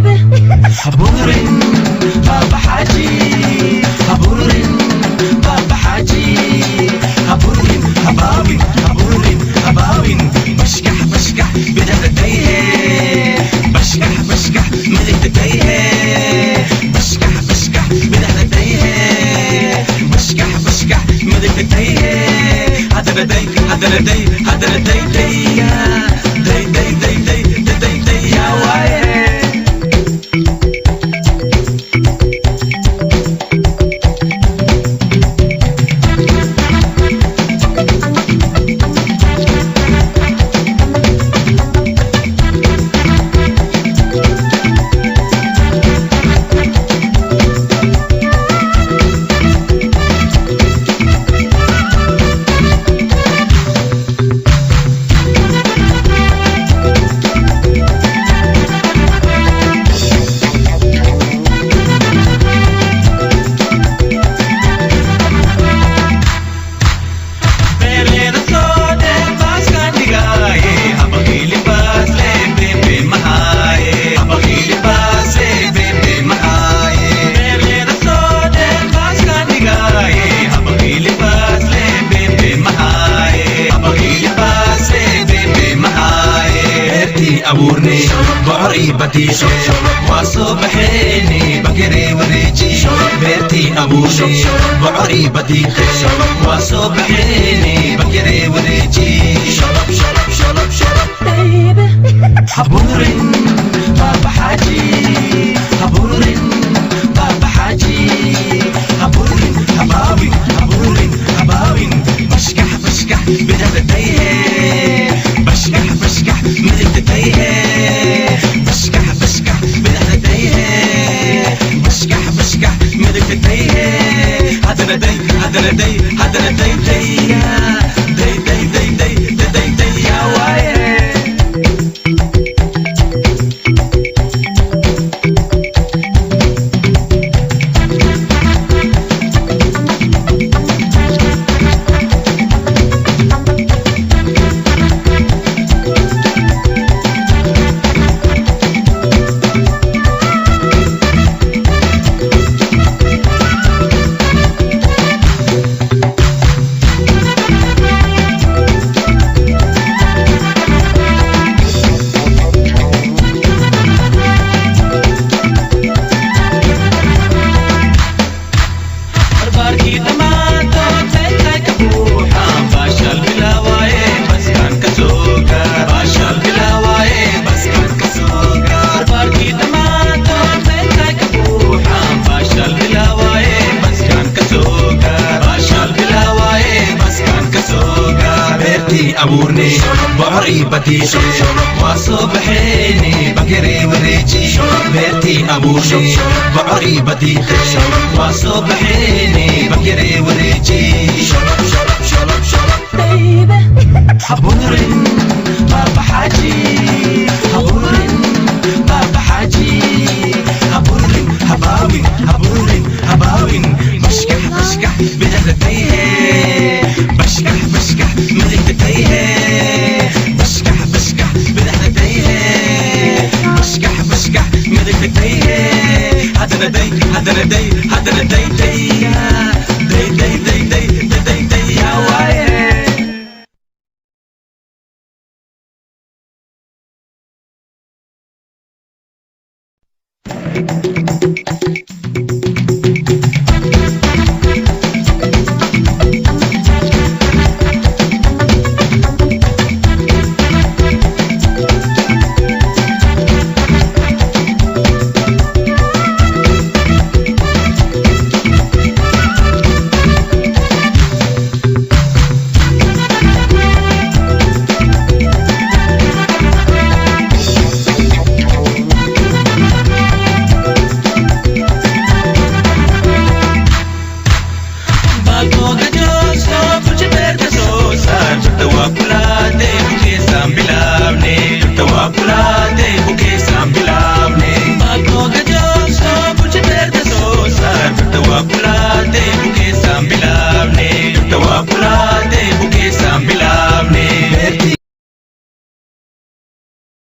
haburin Baba Haji, haburin Baba Haji, haburin habawin, haburin habawin, bashkah bashkah bidadadai hai, bashkah bashkah militadai hai, bashkah bashkah bidadadai hai, bashkah bashkah militadai hai, hadradai hadradai hadradai dai dai dai dai dai dai dai ya waye. abuurne bocorii badiishe waa soo baxeene bakiree wareeji beertii abuurne bocorii badiishe waa soo baxeene bakiree wareeji habuurin Baba Haji, habuurin Baba Haji, habuurin habaawin habuurin habaawin bashkah bashkah bidadadai hai bashkah bashkah militadai hai bashkah bashkah bidadadai hai bashkah bashkah militadai hai hadradai hadradai hadradai dai dai dai dai dai dai dai ya waye. abuurne bocorii badiishe waa soo baxeene bakiree wareeji beertii abuurne bocorii badiishe waa soo baxeene bakiree wareeji habuurin Baba Haji, habuurin Baba Haji, habuurin habaawin habuurin habaawin bashkah bashkah bidadadai hai bashkah bashkah militadai hai bashkah bashkah bidadadai hai bashkah bashkah militadai hai hadradai hadradai hadradai dai dai dai dai dai dai dai ya waye.